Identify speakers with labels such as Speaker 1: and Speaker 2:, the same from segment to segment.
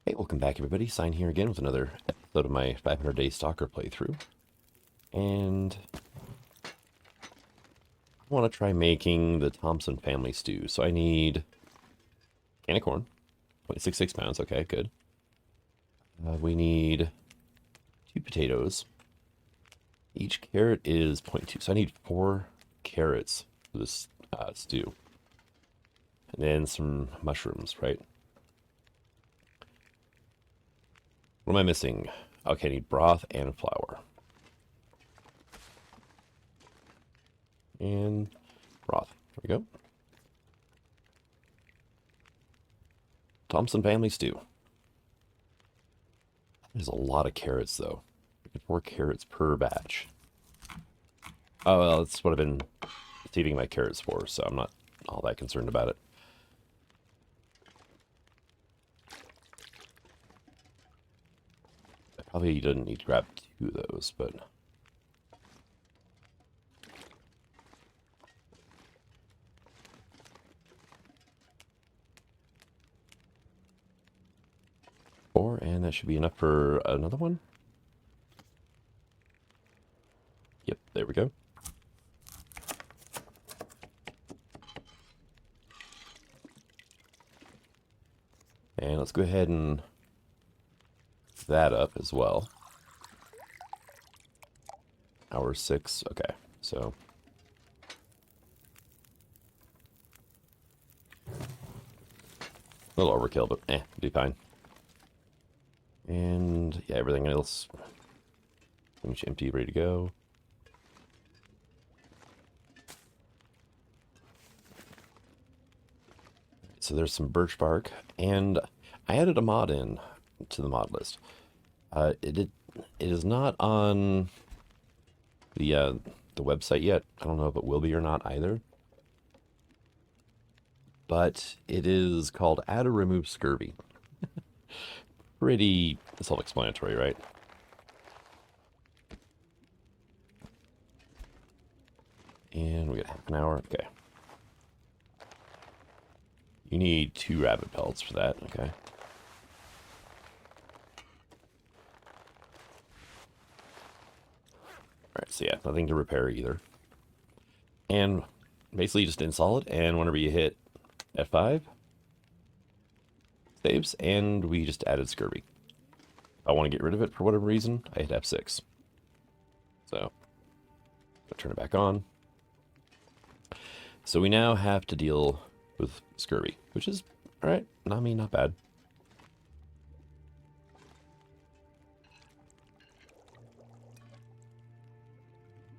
Speaker 1: Hey, welcome back everybody. Sign here again with another episode of my 500-day Stalker playthrough. And I want to try making the Thompson family stew. So I need a can of corn, 0.66 pounds, okay, good. We need 2 potatoes. Each carrot is 0.2, so I need 4 carrots for this stew. And then some mushrooms, right? What am I missing? Okay, I need broth and flour. And broth. There we go. Thompson family stew. There's a lot of carrots, though. 4 carrots per batch. Oh, well, that's what I've been saving my carrots for, so I'm not all that concerned about it. I probably didn't need to grab 2 of those, but... Four, and that should be enough for another one. Yep, there we go. And let's go ahead and that up as well. Hour 6, okay, so... A little overkill, but be fine. And yeah, everything else pretty much empty, ready to go. So there's some birch bark, and I added a mod in to the mod list. It is not on the website yet. I don't know if it will be or not either. But it is called Add or Remove Scurvy. Pretty self-explanatory, right? And we got half an hour. Okay. You need 2 rabbit pellets for that. Okay. Alright, so yeah, nothing to repair either. And basically just install it, and whenever you hit F5, saves, and we just added scurvy. If I want to get rid of it for whatever reason, I hit F6. So, I'll turn it back on. So we now have to deal with scurvy, which is, alright, I mean, not bad.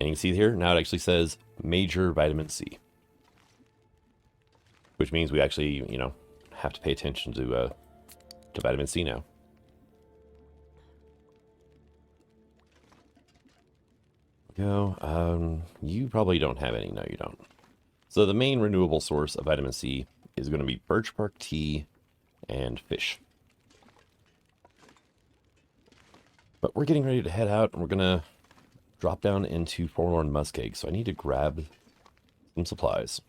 Speaker 1: And you can see here, now it actually says major vitamin C. Which means we actually, you know, have to pay attention to vitamin C now. Go. You probably don't have any. No, you don't. So the main renewable source of vitamin C is going to be birch bark tea and fish. But we're getting ready to head out, and we're going to drop down into Forlorn muskeg. So I need to grab some supplies.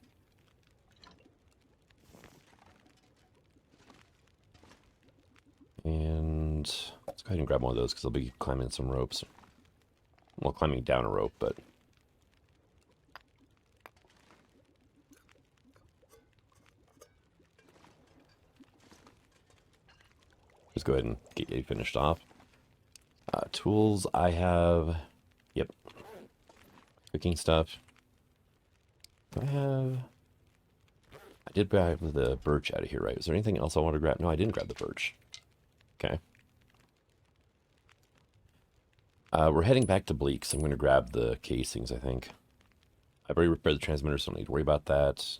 Speaker 1: And let's go ahead and grab one of those because I'll be climbing some ropes. Well, climbing down a rope, but... Just go ahead and get you finished off. Tools, I have... Yep. Cooking stuff. Do I have... I did grab the birch out of here, right? Was there anything else I wanted to grab? No, I didn't grab the birch. Okay. We're heading back to Bleak, so I'm going to grab the casings, I think. I've already repaired the transmitter, so I don't need to worry about that.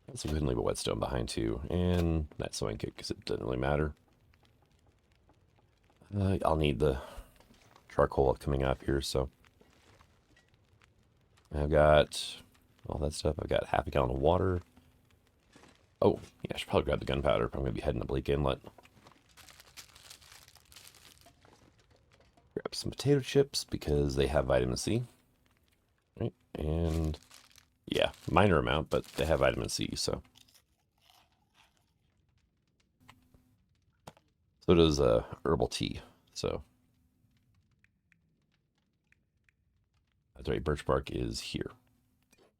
Speaker 1: Let's go ahead and leave a whetstone behind, too. And that sewing kit, because it doesn't really matter. I'll need the charcoal coming up here, so... I've got all that stuff. I've got half a gallon of water. Oh, yeah, I should probably grab the gunpowder if I'm going to be heading to Bleak Inlet. Grab some potato chips because they have vitamin C. Right, and Yeah, minor amount, but they have vitamin C, so. So does herbal tea, so. That's right, birch bark is here.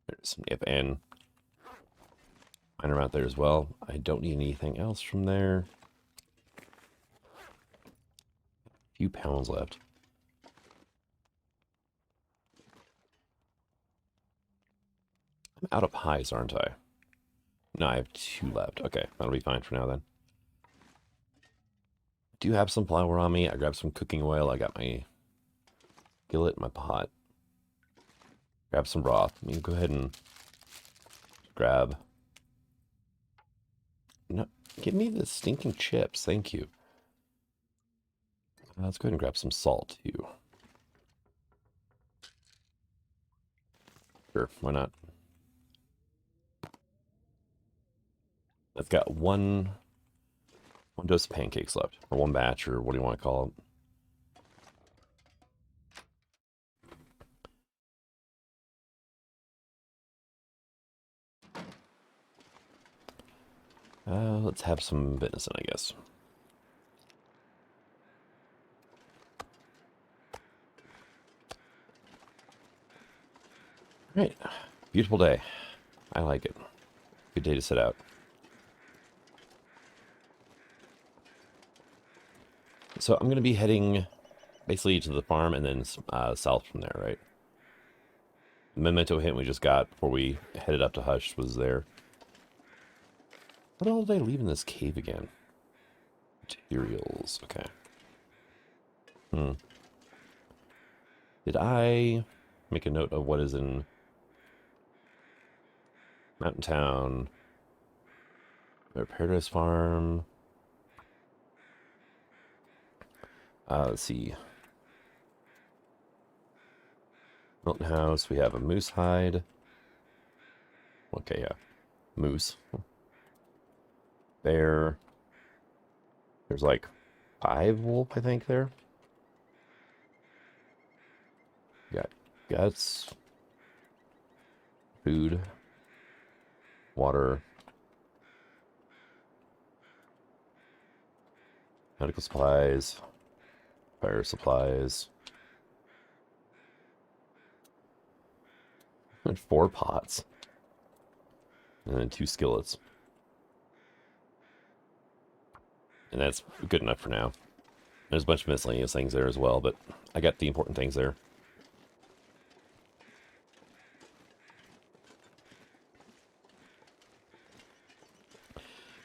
Speaker 1: There's, yep, and minor amount there as well. I don't need anything else from there. A few pounds left. I'm out of highs, aren't I? No, I have 2 left. Okay, that'll be fine for now then. Do you have some flour on me? I grabbed some cooking oil. I got my skillet, my pot. Grab some broth. Let me go ahead and grab. No, give me the stinking chips. Thank you. Let's go ahead and grab some salt too. Sure, why not? I've got one dose of pancakes left, or 1 batch, or what do you want to call it? Let's have some venison, I guess. All right, beautiful day. I like it. Good day to sit out. So I'm going to be heading basically to the farm and then south from there, right? The memento hint we just got before we headed up to Hush was there. What all did I leave in this cave again? Materials, okay. Did I make a note of what is in Mountain Town, or Paradise Farm? Let's see. Mountain House, we have a moose hide. Okay, yeah. Moose. Bear. There's like 5 wolf, I think, there. Got guts. Food. Water. Medical supplies. Fire supplies. And 4 pots. And then 2 skillets. And that's good enough for now. There's a bunch of miscellaneous things there as well, but I got the important things there.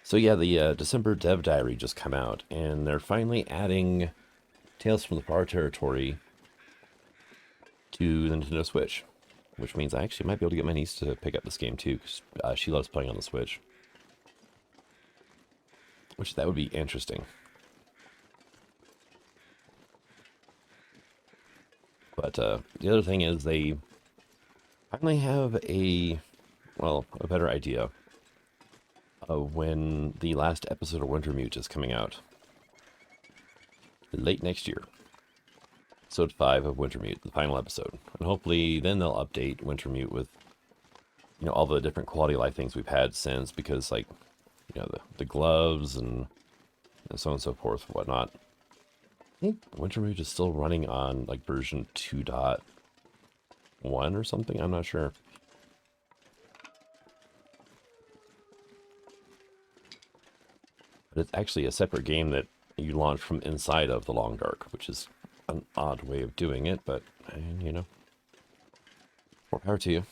Speaker 1: So yeah, the December Dev Diary just come out, and they're finally adding Tales from the Far Territory to the Nintendo Switch, which means I actually might be able to get my niece to pick up this game too, because she loves playing on the Switch. Which that would be interesting. But the other thing is they finally have a better idea of when the last episode of Wintermute is coming out. Late next year. Episode 5 of Wintermute, the final episode. And hopefully then they'll update Wintermute with, you know, all the different quality of life things we've had since, because, like, you know, the gloves and so on and so forth and whatnot. I think Wintermute is still running on, like, version 2.1 or something. I'm not sure. But it's actually a separate game that you launch from inside of the Long Dark, which is an odd way of doing it, but, you know, more power to you.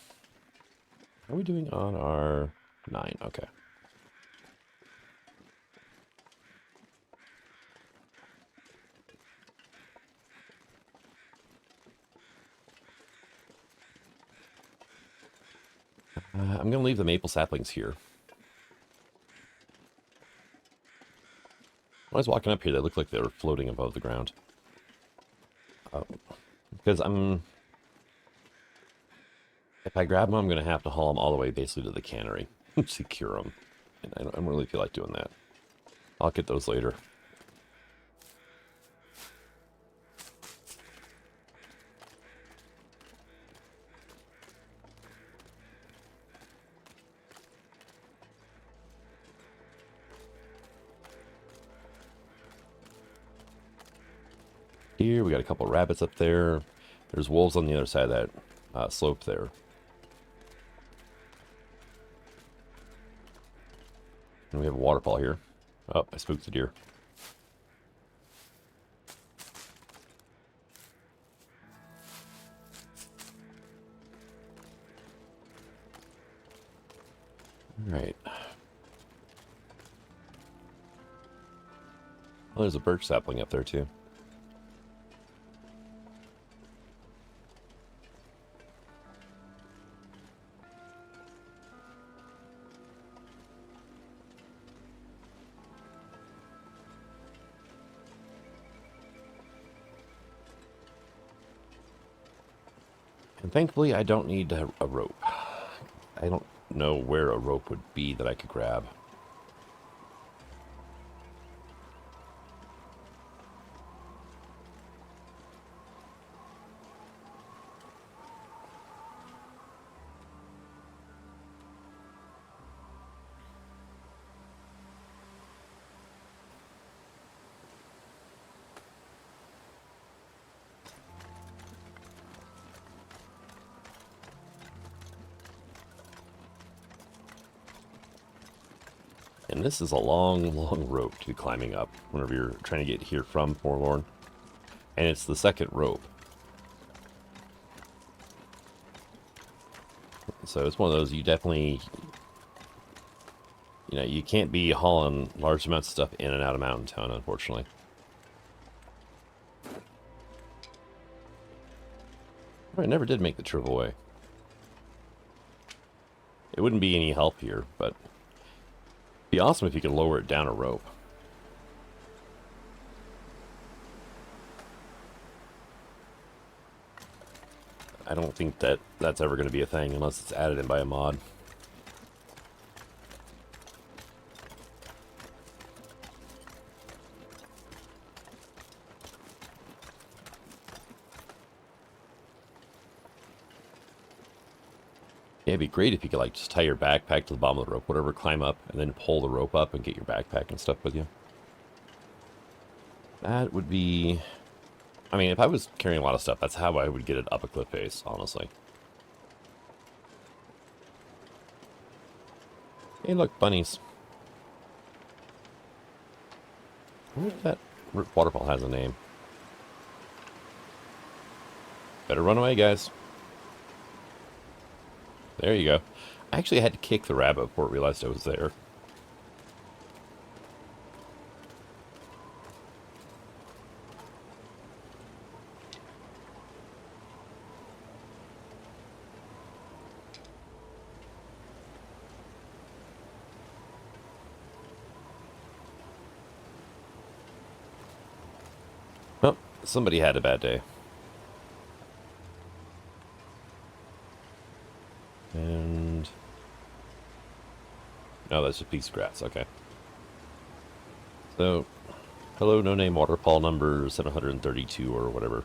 Speaker 1: How are we doing on our 9? Okay. I'm going to leave the maple saplings here. When I was walking up here, they looked like they were floating above the ground. Because if I grab them, I'm going to have to haul them all the way basically to the cannery to cure them. And I don't really feel like doing that. I'll get those later. here. We got a couple rabbits up there. There's wolves on the other side of that slope there. And we have a waterfall here. Oh, I spooked the deer. Alright. Well, there's a birch sapling up there, too. And thankfully, I don't need a rope. I don't know where a rope would be that I could grab. And this is a long, long rope to be climbing up whenever you're trying to get here from Forlorn. And it's the second rope. So it's one of those you definitely, you know, you can't be hauling large amounts of stuff in and out of Mountain Town, unfortunately. I never did make the trip away. It wouldn't be any help here, but it'd be awesome if you could lower it down a rope. I don't think that that's ever going to be a thing unless it's added in by a mod. Yeah, it'd be great if you could like just tie your backpack to the bottom of the rope, whatever, climb up, and then pull the rope up and get your backpack and stuff with you. That would be... I mean, if I was carrying a lot of stuff, that's how I would get it up a cliff face, honestly. Hey, look, bunnies. I wonder if that waterfall has a name. Better run away, guys. There you go. I actually had to kick the rabbit before it realized I was there. Oh, somebody had a bad day. And... no, that's a piece of grass, okay. So, hello, no-name waterfall number 732 or whatever.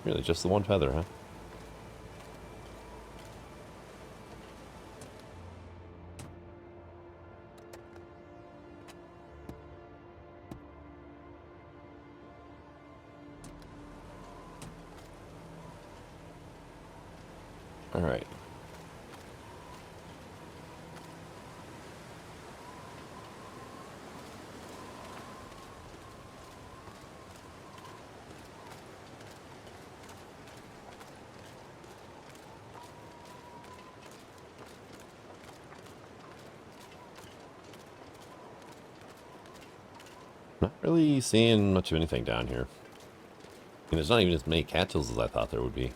Speaker 1: Really, just the one feather, huh? Alright. Not really seeing much of anything down here. And there's not even as many cattails as I thought there would be.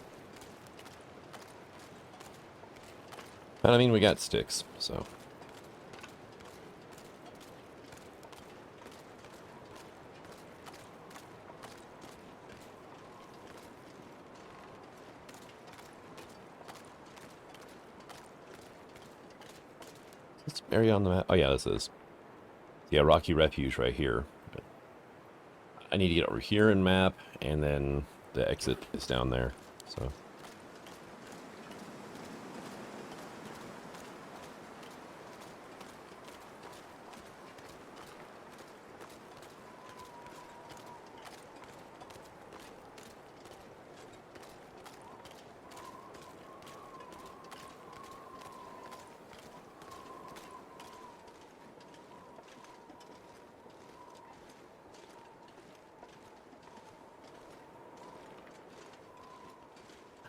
Speaker 1: But I mean, we got sticks, so. Is this area on the map? Oh yeah, this is. Yeah, Rocky Refuge right here. I need to get over here and map, and then the exit is down there, so.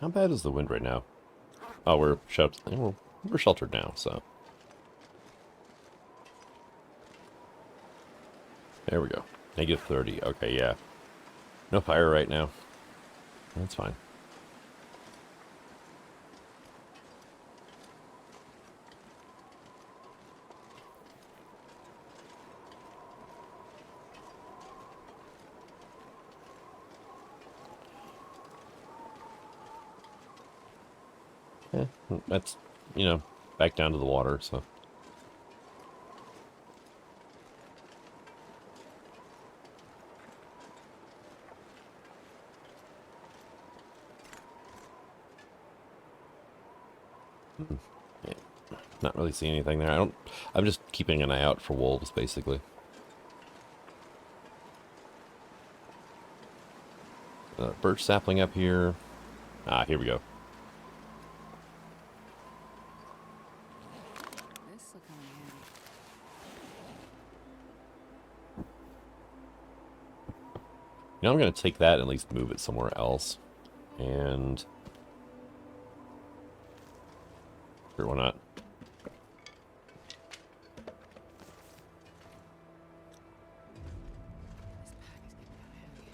Speaker 1: How bad is the wind right now? Oh, we're sheltered now, so. There we go. -30. Okay, yeah. No fire right now. That's fine. Yeah, that's, back down to the water, so. Yeah, not really seeing anything there. I'm just keeping an eye out for wolves, basically. Birch sapling up here. Ah, here we go.
Speaker 2: This will come in handy.
Speaker 1: I'm going to take that and at least move it somewhere else. And sure, why not?
Speaker 2: This pack is getting kind of heavy.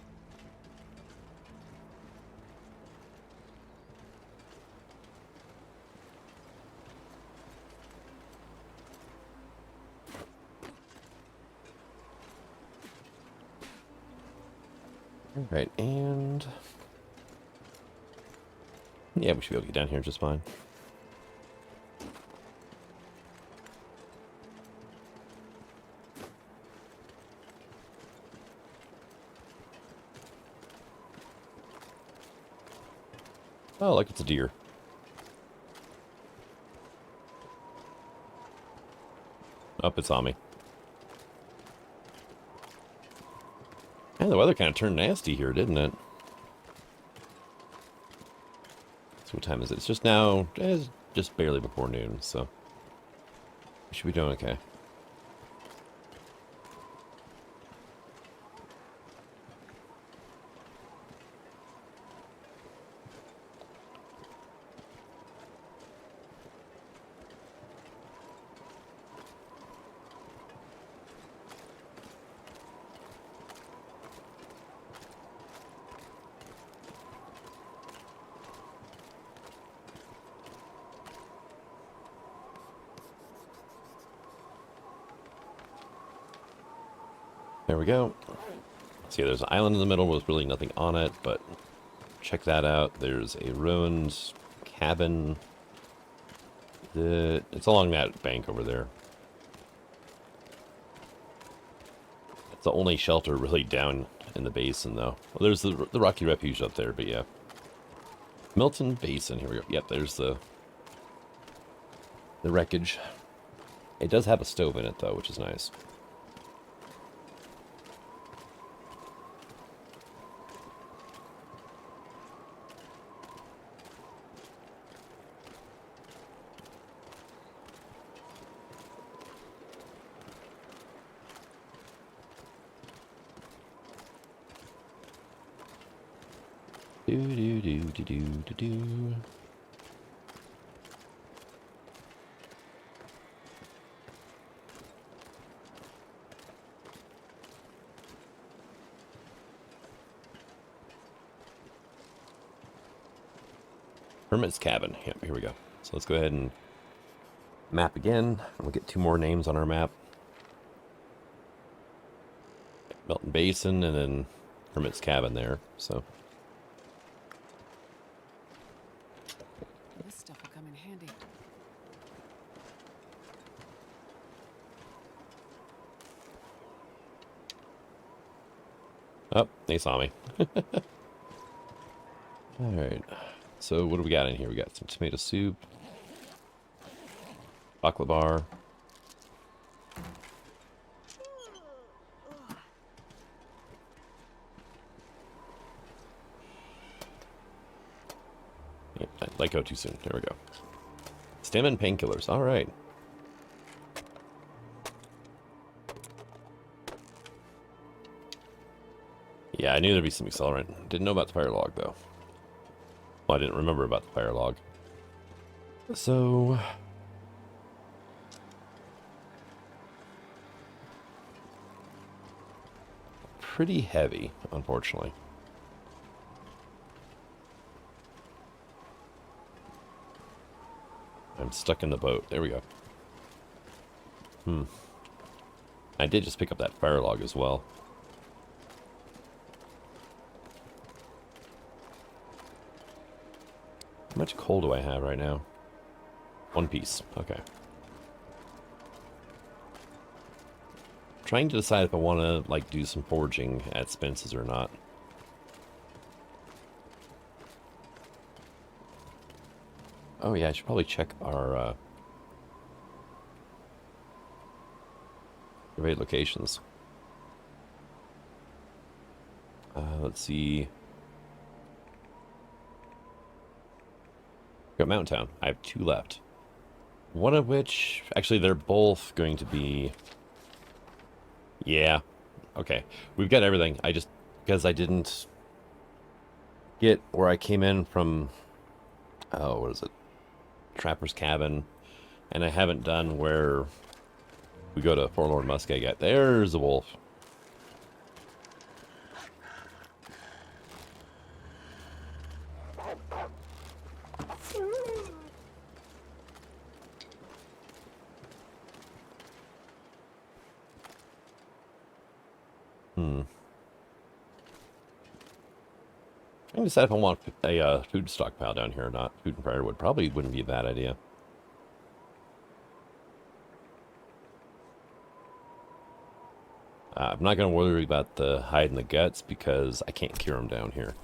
Speaker 1: All right, and yeah, we should be able to get down here just fine. Oh, look, it's a deer. Oh, it's on me. And the weather kind of turned nasty here, didn't it? So what time is it? It's just now, it's just barely before noon, so we should be doing okay. There we go. See, there's an island in the middle with really nothing on it, but check that out. There's a ruined cabin. It's along that bank over there. It's the only shelter really down in the basin, though. Well, there's the Rocky Refuge up there, but yeah. Milton Basin, here we go. Yep, there's the wreckage. It does have a stove in it, though, which is nice. Do. Hermit's Cabin. Yep, here we go. So let's go ahead and map again. We'll get 2 more names on our map. Milton Basin and then Hermit's Cabin there. So
Speaker 2: This stuff will come in handy.
Speaker 1: oh, they saw me. All right. So what do we got in here? We got some tomato soup, baklava. Yep, I let go too soon. There we go. Stem and painkillers. All right. Yeah, I knew there'd be some accelerant. Didn't know about the fire log, though. Well, I didn't remember about the fire log. So... pretty heavy, unfortunately. I'm stuck in the boat. There we go. I did just pick up that fire log as well. How much coal do I have right now? 1 piece. Okay. Trying to decide if I want to, like, do some forging at Spence's or not. Oh yeah, I should probably check our surveyed locations. Let's see. Got Mountain Town. I have 2 left. One of which, actually, they're both going to be. Yeah. Okay. We've got everything. I just, because I didn't get where I came in from. Oh, what is it? Trapper's Cabin, and I haven't done where we go to Forlorn Muskeg yet. There's a wolf. I can decide if I want a food stockpile down here or not. Food and firewood probably wouldn't be a bad idea. I'm not going to worry about the hide and the guts because I can't cure them down here.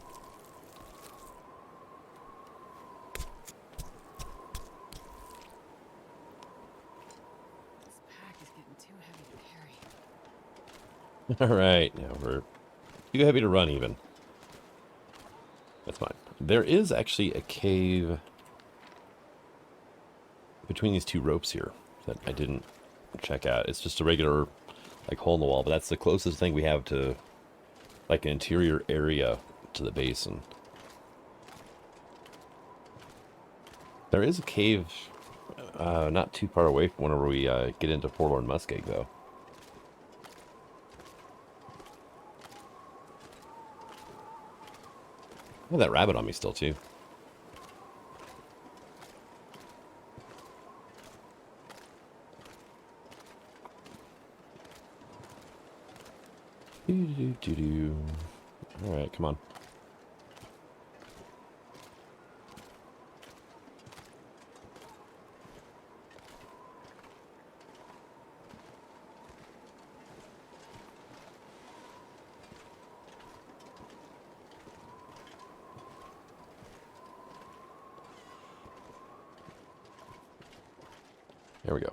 Speaker 2: This pack is getting too heavy to carry.
Speaker 1: All right, now we're too heavy to run even. That's fine. There is actually a cave between these 2 ropes here that I didn't check out. It's just a regular, like, hole in the wall, but that's the closest thing we have to, like, an interior area to the basin. There is a cave not too far away from whenever we get into Forlorn Muskeg, though. I have that rabbit on me still, too. Alright, come on. There we go.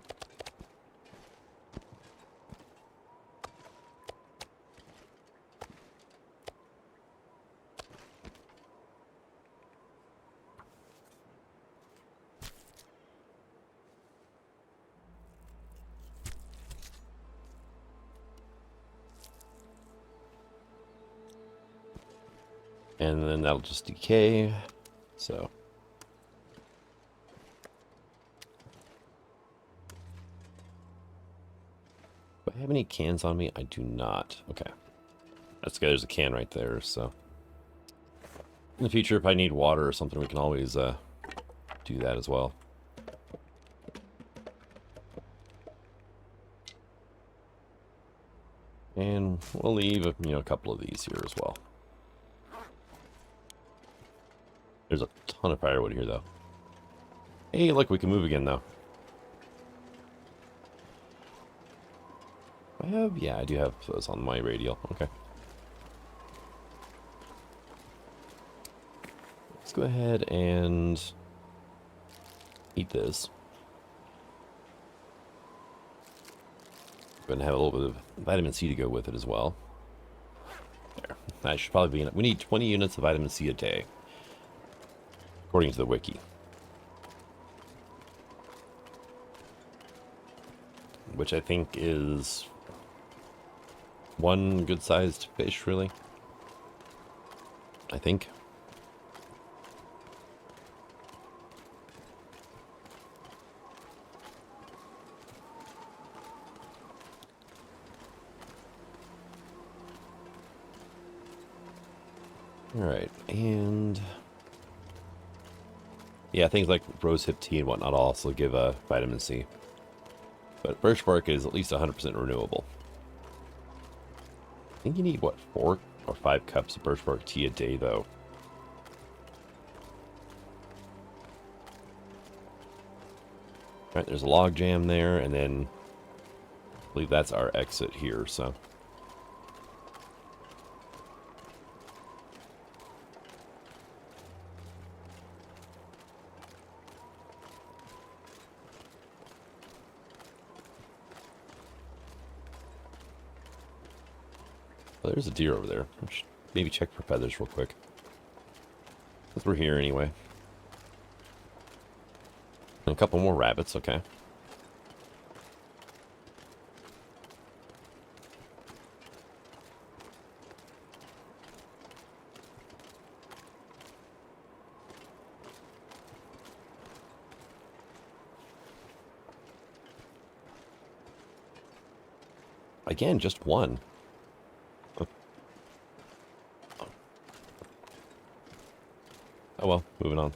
Speaker 1: And then that'll just decay. So. Do I have any cans on me? I do not. Okay. That's good. There's a can right there, so. In the future, if I need water or something, we can always do that as well. And we'll leave, a couple of these here as well. There's a ton of firewood here, though. Hey, look, we can move again, though. Yeah, I do have those on my radial. Okay. Let's go ahead and eat this. Going to have a little bit of vitamin C to go with it as well. There. That should probably be enough. We need 20 units of vitamin C a day, according to the wiki. Which I think is 1 good-sized fish, really. I think. Alright, and... yeah, things like rosehip tea and whatnot also give vitamin C. But birch bark is at least 100% renewable. I think you need, what, 4 or 5 cups of birch bark tea a day, though. Alright, there's a log jam there, and then I believe that's our exit here, so... oh, there's a deer over there. I should maybe check for feathers real quick. Since we're here anyway. And a couple more rabbits, okay. Again, just one. Oh well, moving on.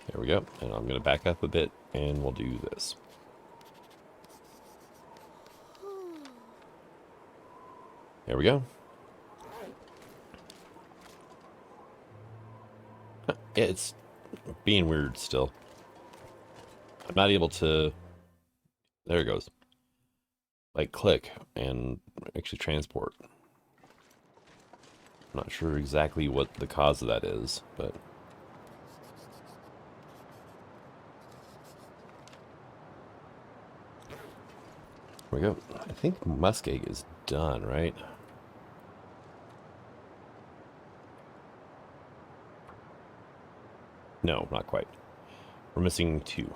Speaker 1: There we go. And I'm going to back up a bit, and we'll do this. There we go. Yeah, it's being weird still. I'm not able to... there it goes. Like, click and actually transport. I'm not sure exactly what the cause of that is, but... there we go. I think muskeg is done, right? No, not quite. We're missing 2.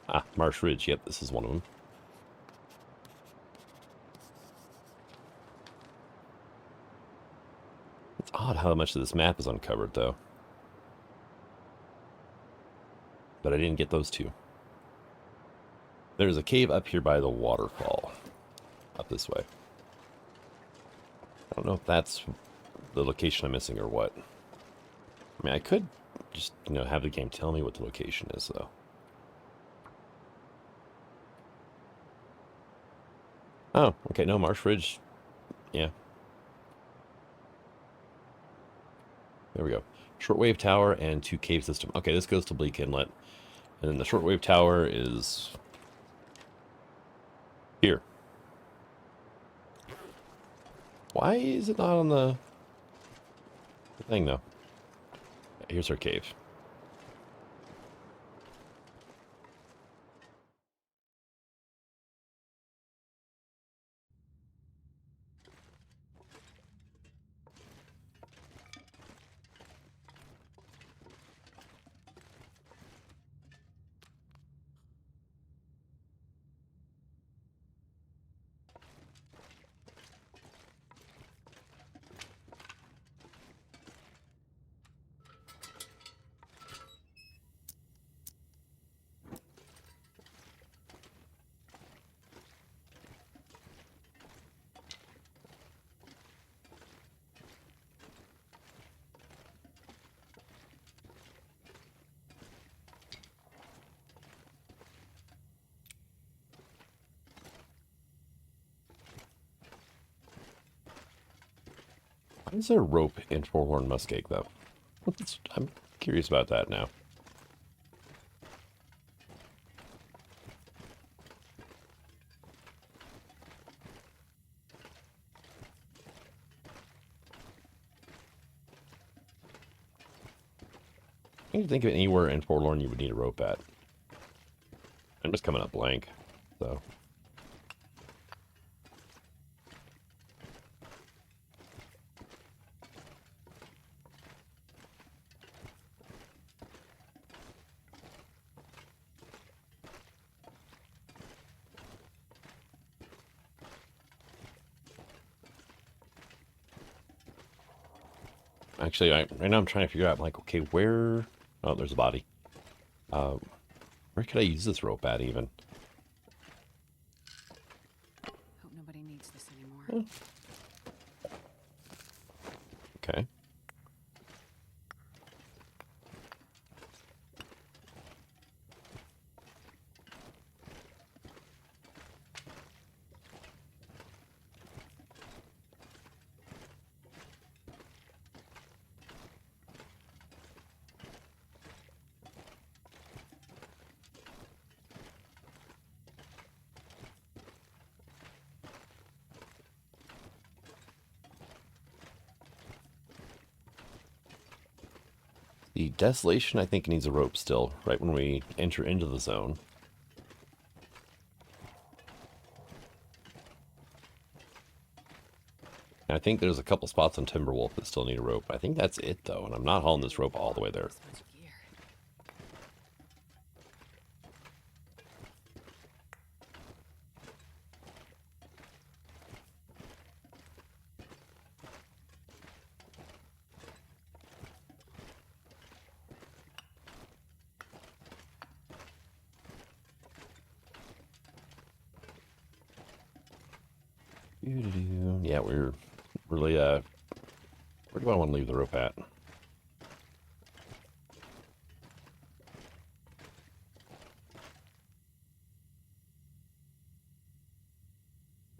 Speaker 1: Ah, Marsh Ridge. Yep, this is one of them. It's odd how much of this map is uncovered, though. But I didn't get those 2. There's a cave up here by the waterfall. Up this way. I don't know if that's the location I'm missing or what. I mean, I could just, have the game tell me what the location is, though. Oh, okay, no, Marsh Ridge. Yeah. There we go. Shortwave tower and 2 cave system. Okay, this goes to Bleak Inlet. And then the shortwave tower is... here. Why is it not on the thing, though? Here's our cave. Why is there a rope in Forlorn Muskeg, though? I'm curious about that now. I can't think of anywhere in Forlorn you would need a rope at. I'm just coming up blank, so. Actually, right now I'm trying to figure out, like, okay, where... Oh, there's a body. Where could I use this rope at, even?
Speaker 2: Hope nobody needs this anymore.
Speaker 1: Okay. The Desolation, I think, needs a rope still, right when we enter into the zone. And I think there's a couple spots on Timberwolf that still need a rope. I think that's it, though, and I'm not hauling this rope all the way there.
Speaker 2: This much gear.
Speaker 1: Yeah, we're really, where do I want to leave the rope at?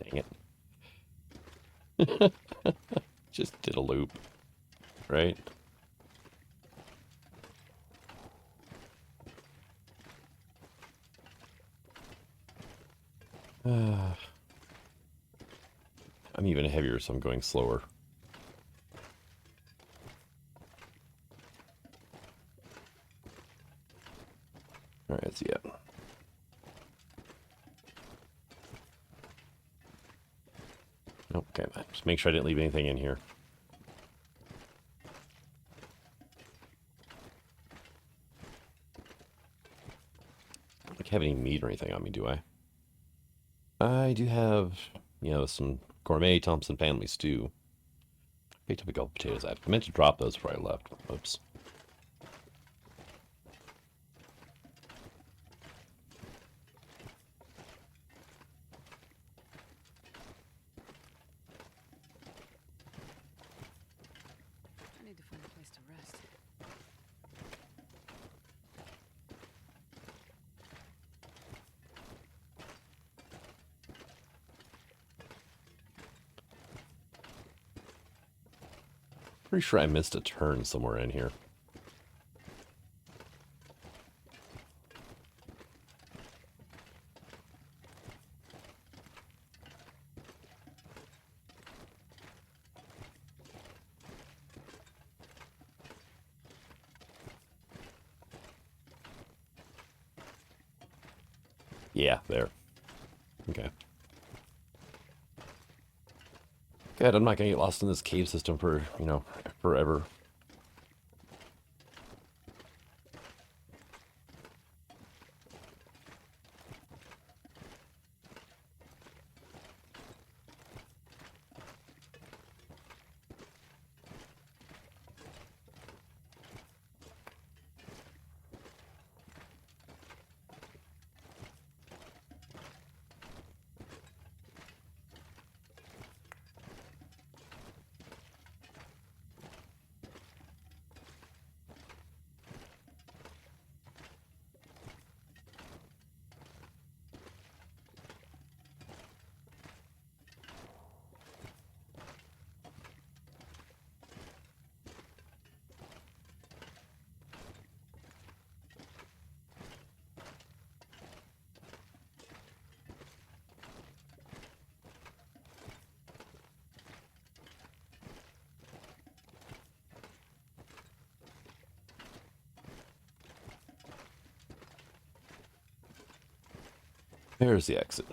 Speaker 1: Dang it. Just did a loop, right? I'm even heavier, so I'm going slower. Alright, let's see it. Okay, just make sure I didn't leave anything in here. I don't have any meat or anything on me, do I? I do have, you know, some gourmet Thompson family stew. Picked up a couple potatoes. I meant to drop those before I left. Oops.
Speaker 2: I need to find a place to rest.
Speaker 1: Pretty sure I missed a turn somewhere in here. Yeah, there. Okay. Good, I'm not gonna get lost in this cave system for, you know, forever. There's the exit.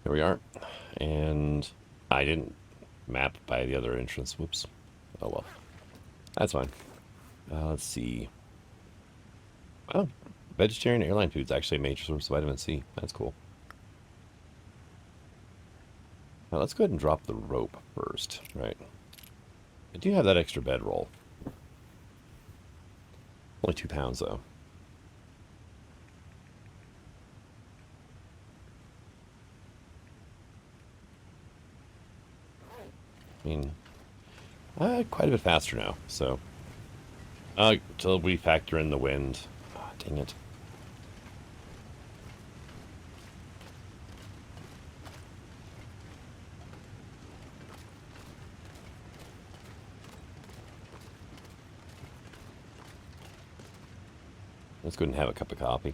Speaker 1: Here we are. And I didn't map by the other entrance. Whoops. Oh well. That's fine. Let's see. Oh, vegetarian airline food's actually a major source of vitamin C. That's cool. Now let's go ahead and drop the rope first, right? I do have that extra bedroll. Only 2 pounds though. I mean, quite a bit faster now, so. Till we factor in the wind. Ah, dang it. Let's go ahead and have a cup of coffee.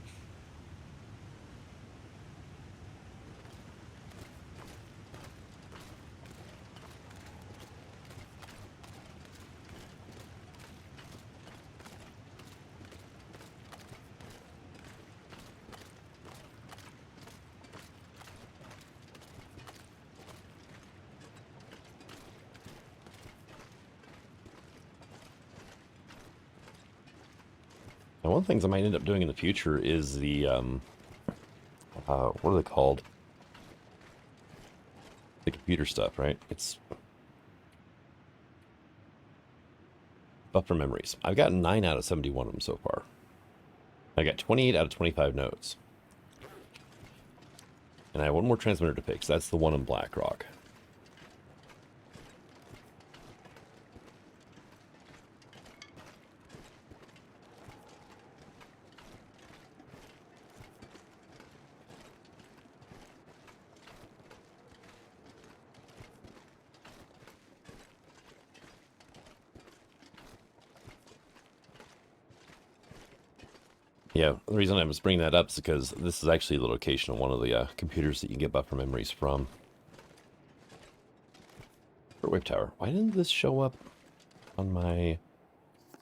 Speaker 1: Now, one of the things I might end up doing in the future is the, what are they called? The computer stuff, right? It's buffer memories. I've gotten 9 out of 71 of them so far. I got 28 out of 25 nodes. And I have one more transmitter to fix. That's the one in BlackRock. Yeah, the reason I was bringing that up is because this is actually the location of one of the computers that you get buffer memories from. Shortwave tower. Why didn't this show up on my...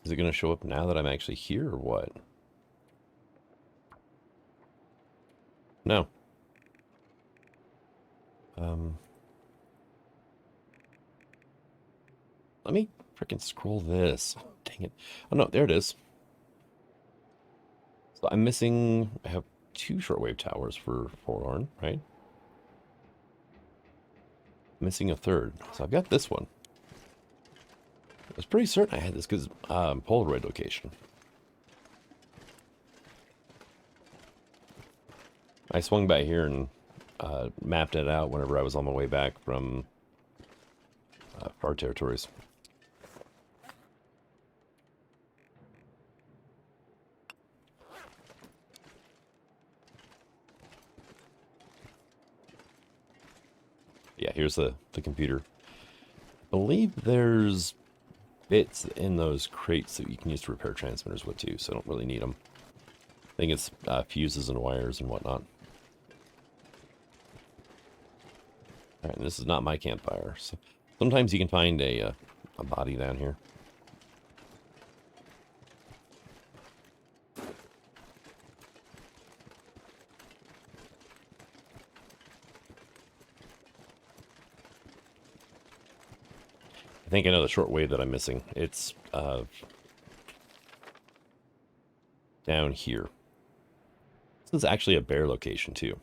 Speaker 1: Is it going to show up now that I'm actually here or what? No. Let me freaking scroll this. Oh, dang it. Oh, no, there it is. So I'm missing... I have 2 shortwave towers for Forlorn, right? Missing a 3rd. So I've got this one. I was pretty certain I had this because Polaroid location. I swung by here and mapped it out whenever I was on my way back from far territories. Yeah, here's the computer. I believe there's bits in those crates that you can use to repair transmitters with too, so I don't really need them. I think it's fuses and wires and whatnot. Alright, and this is not my campfire. So sometimes you can find a body down here. I think I know the shortwave that I'm missing. It's down here. This is actually a bear location too.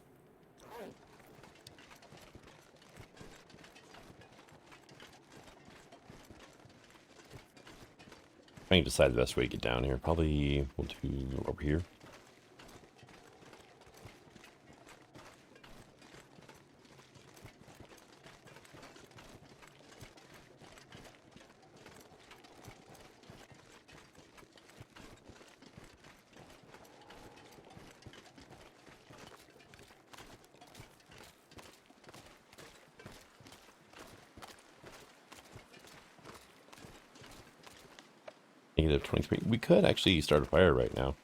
Speaker 1: Trying to decide the best way to get down here. Probably we'll do over here. Negative 23. We could actually start a fire right now.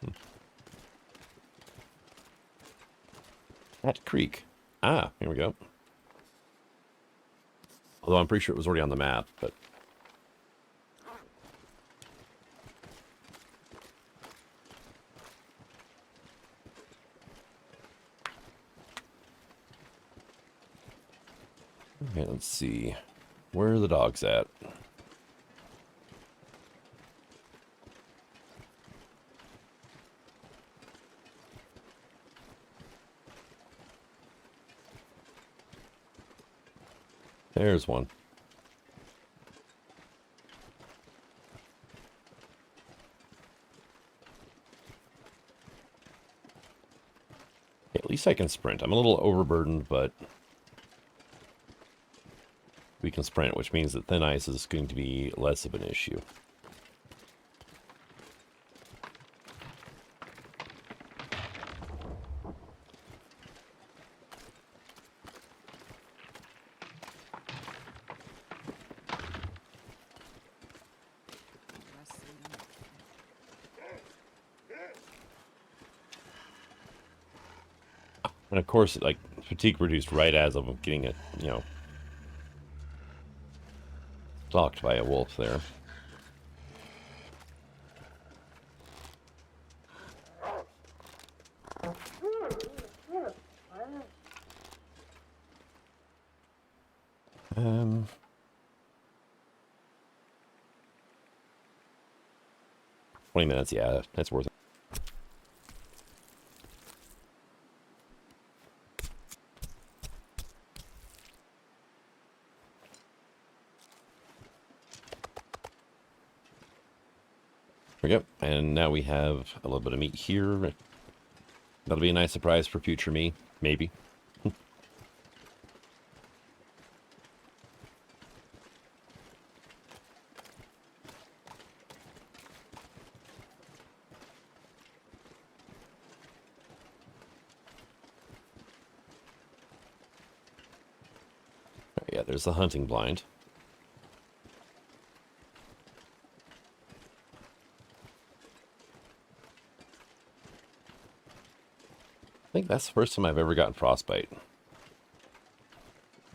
Speaker 1: At Creek. Ah, here we go. Although I'm pretty sure it was already on the map, but... Okay, let's see. Where are the dogs at? There's one. Okay, at least I can sprint. I'm a little overburdened, but we can sprint, which means that thin ice is going to be less of an issue.
Speaker 2: Rest so we don't.
Speaker 1: And of course, like, fatigue reduced right as I'm getting it, you know, stalked by a wolf there. Um, 20 minutes, yeah, that's worth it. There we go. And now we have a little bit of meat here. That'll be a nice surprise for future me, maybe. Yeah, there's the hunting blind. I think that's the first time I've ever gotten frostbite.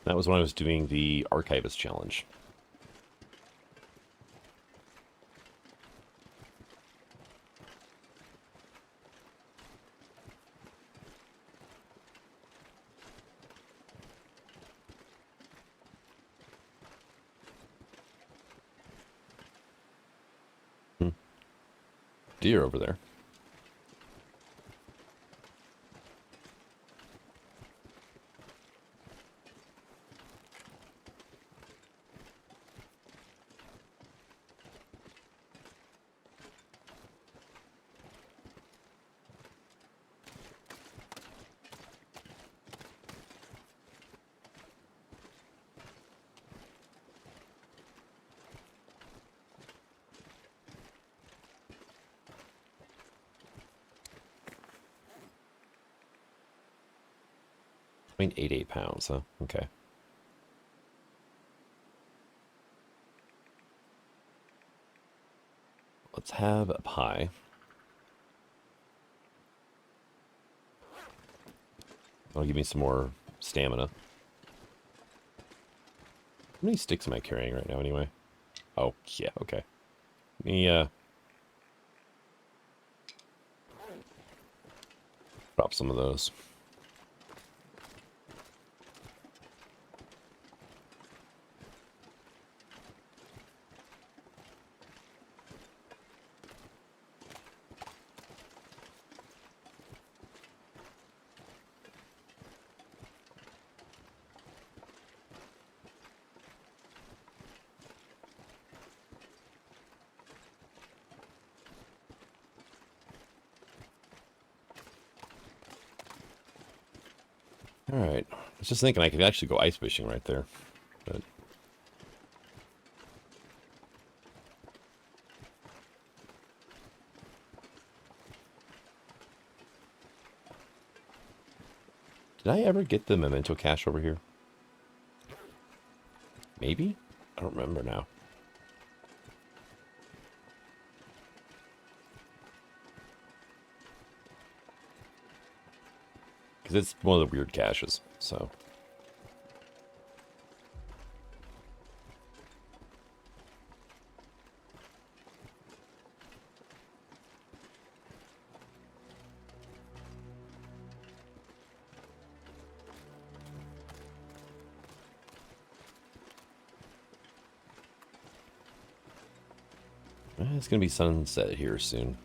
Speaker 1: That was when I was doing the Archivist challenge. Deer over there. I mean, 88 pounds, huh? Okay. Let's have a pie. That'll give me some more stamina. How many sticks am I carrying right now, anyway? Oh, yeah, okay. Let me, drop some of those. Alright. I was just thinking I could actually go ice fishing right there. But did I ever get the memento cache over here? Maybe? I don't remember now. Because it's one of the weird caches, so. It's going to be sunset here soon.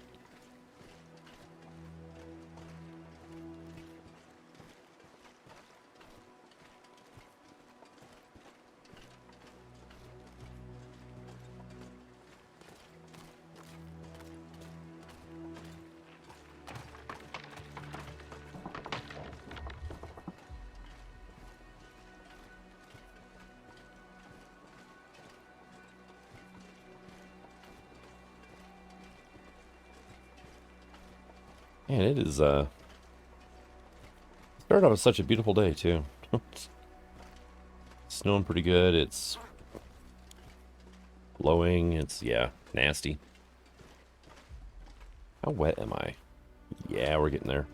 Speaker 1: Man, it is, started off with such a beautiful day, too. It's snowing pretty good. It's blowing. It's, yeah, nasty. How wet am I? Yeah, we're getting there.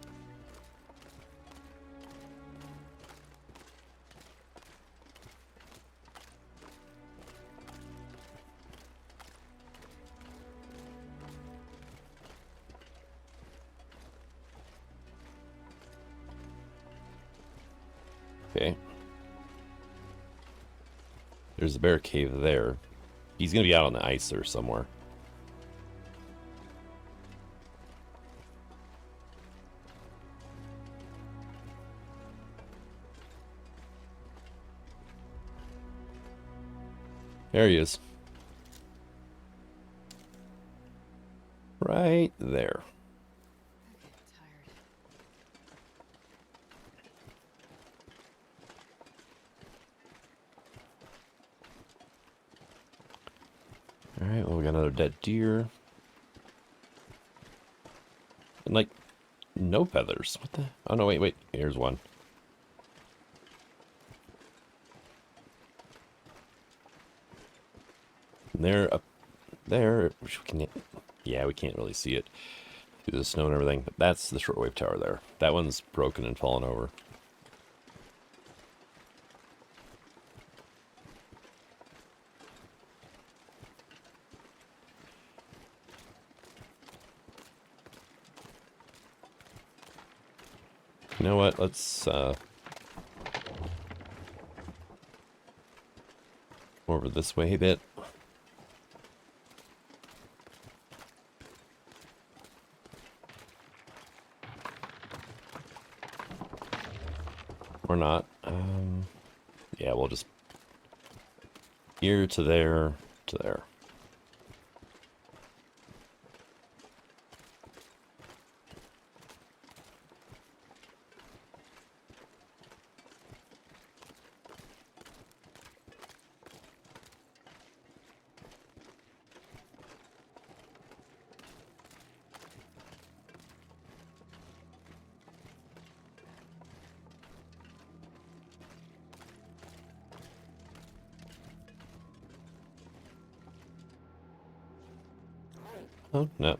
Speaker 1: Okay. There's a bear cave there. He's going to be out on the ice there somewhere. There he is. Right there.
Speaker 2: I'm getting tired.
Speaker 1: Alright, well, we got another dead deer. And, like, no feathers. What the? Oh, no, wait. Here's one. And they're up there. Which we can, yeah, we can't really see it through the snow and everything. But that's the shortwave tower there. That one's broken and fallen over. You know what? Let's over this way a bit. Or not. Yeah, we'll just here to there to there. Oh, no.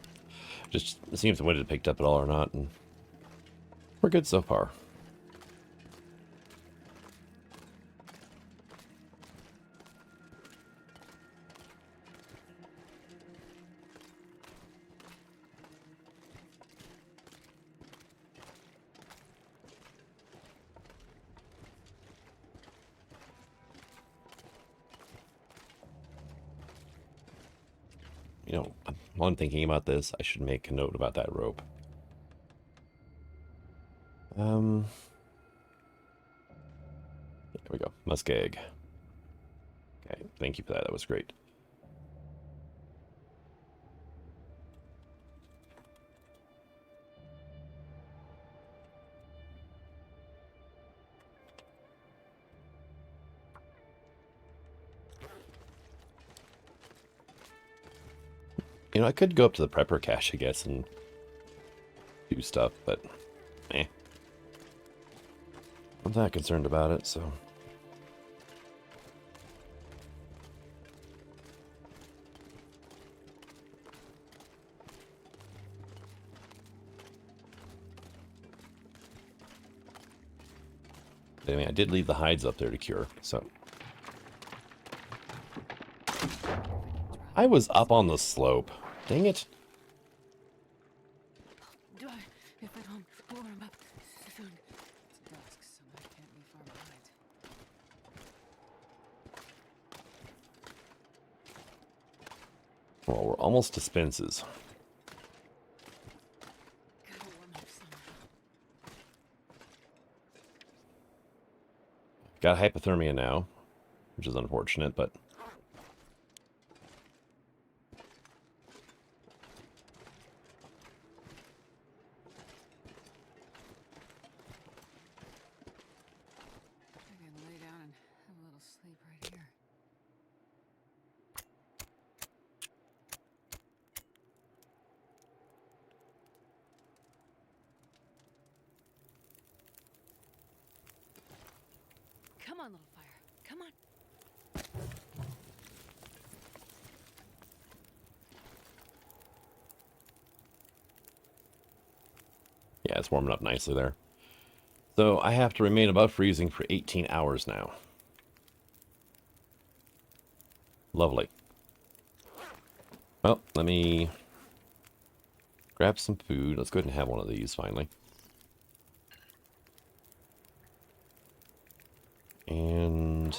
Speaker 1: Just seems if the wind had picked up at all or not, and we're good so far. You know, while I'm thinking about this, I should make a note about that rope. There we go. Muskeg. Okay, thank you for that. That was great. You know, I could go up to the prepper cache, I guess, and do stuff, but I'm not concerned about it, so. I mean, I did leave the hides up there to cure, so. I was up on the slope. Dang it.
Speaker 2: If I don't warm up soon. It's dusk, so I can't be far behind.
Speaker 1: Well, we're almost to Spence's.
Speaker 2: Gotta warm up somehow.
Speaker 1: Got hypothermia now, which is unfortunate, but...
Speaker 2: I can lay down and have a little sleep right here. Come on, little fire. Come on.
Speaker 1: Yeah, it's warming up nicely there. So I have to remain above freezing for 18 hours now. Lovely. Well, let me grab some food. Let's go ahead and have one of these finally. And...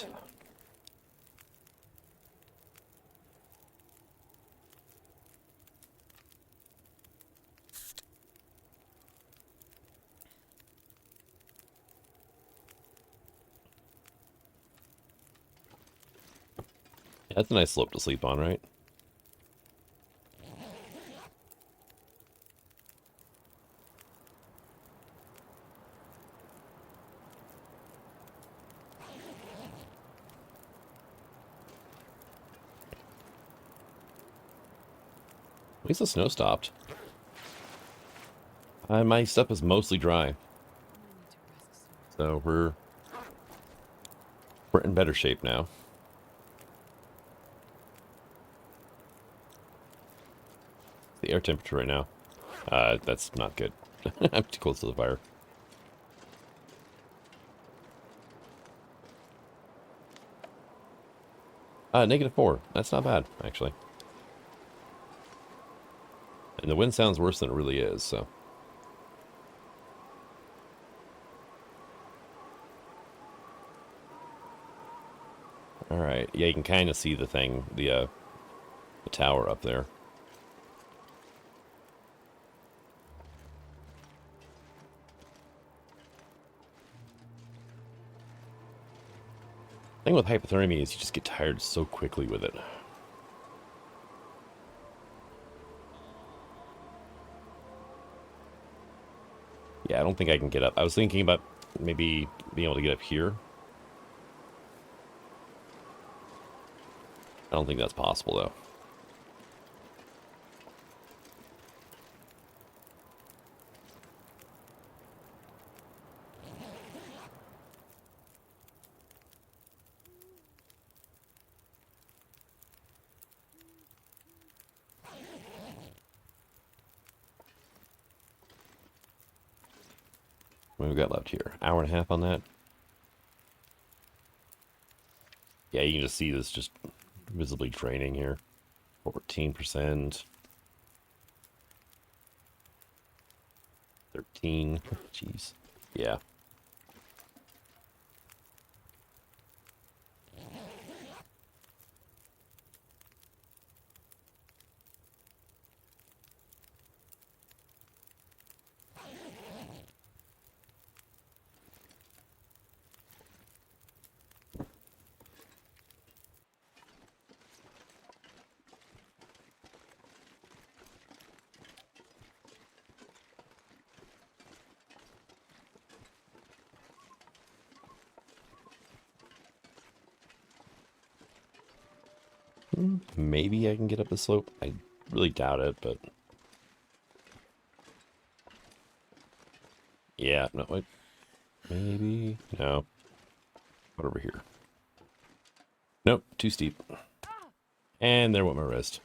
Speaker 1: yeah, that's a nice slope to sleep on, right? At least the snow stopped. My stuff is mostly dry.
Speaker 2: I need to rest some.
Speaker 1: So we're in better shape now. The air temperature right now. That's not good. I'm too close to the fire. -4. That's not bad, actually. And the wind sounds worse than it really is, so. Alright, yeah, you can kind of see the thing, the tower up there. The thing with hypothermia is you just get tired so quickly with it. Yeah, I don't think I can get up. I was thinking about maybe being able to get up here. I don't think that's possible, though. What have we got left here? Hour and a half on that? Yeah, you can just see this just visibly draining here. 14%. 13. Jeez. Yeah. Maybe I can get up the slope. I really doubt it, but... yeah, no, wait. Maybe... no. What over here? Nope, too steep. And there went my wrist.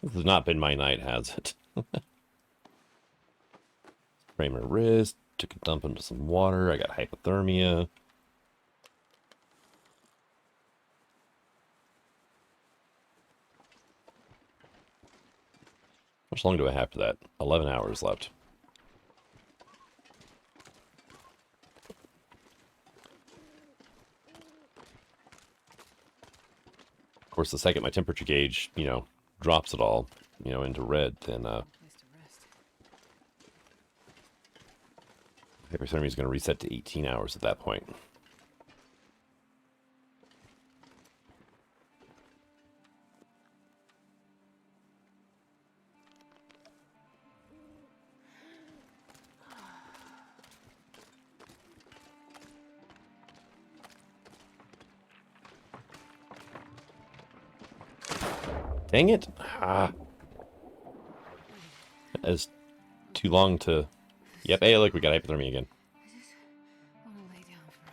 Speaker 1: This has not been my night, has it? Sprain my wrist, took a dump into some water. I got hypothermia. How much longer do I have for that? 11 hours left. Of course, the second my temperature gauge, drops it all, into red, then
Speaker 2: Place to rest.
Speaker 1: hypothermia is going to reset to 18 hours at that point. Dang it! Ah. That is too long to... Yep, hey, look, we got hypothermia again.
Speaker 2: I just want to lay down for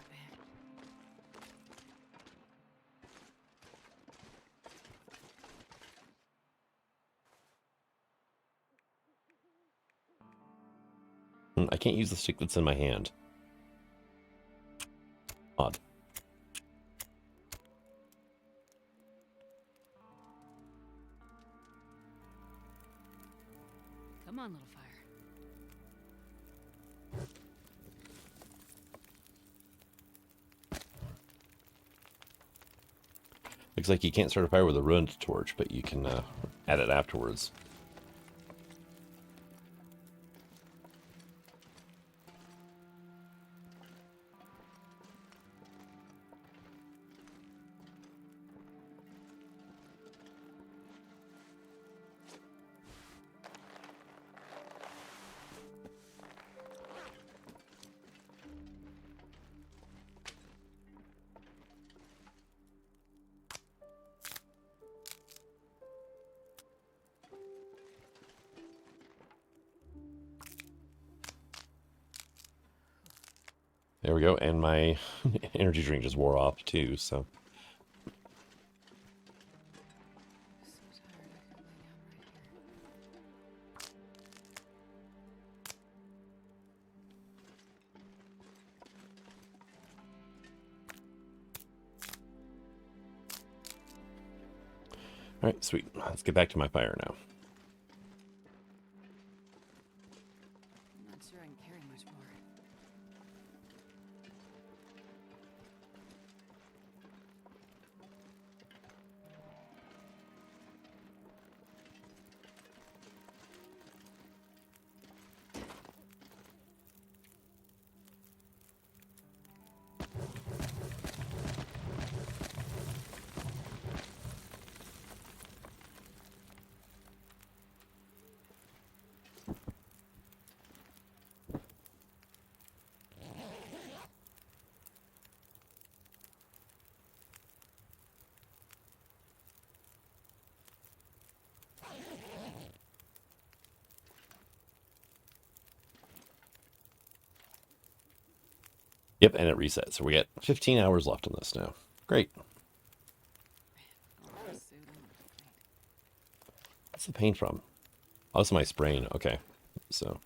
Speaker 2: a bit.
Speaker 1: I can't use the stick that's in my hand. Odd.
Speaker 2: Come on, little fire.
Speaker 1: Looks like you can't start a fire with a ruined torch, but you can add it afterwards. There we go, and my energy drink just wore off too, so...
Speaker 2: So tired I could lay down right here.
Speaker 1: Alright, sweet. Let's get back to my fire now.
Speaker 2: I'm not sure I can carry much more.
Speaker 1: Yep, and it resets. So we got 15 hours left on this now. Great.
Speaker 2: Oh, this suit, I'm gonna faint.
Speaker 1: What's the pain from? Oh, this is my sprain. Okay. So...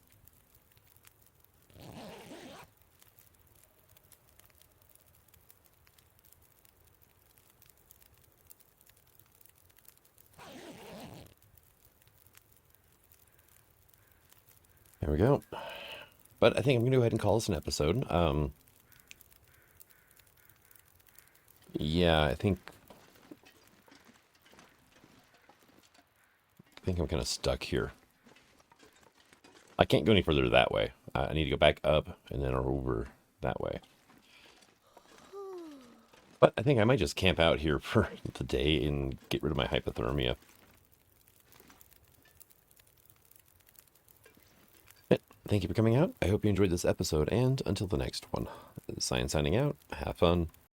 Speaker 1: There we go. But I think I'm going to go ahead and call this an episode. Yeah, I think I'm kind of stuck here. I can't go any further that way. I need to go back up and then over that way. But I think I might just camp out here for the day and get rid of my hypothermia. Thank you for coming out. I hope you enjoyed this episode, and until the next one, Science signing out. Have fun.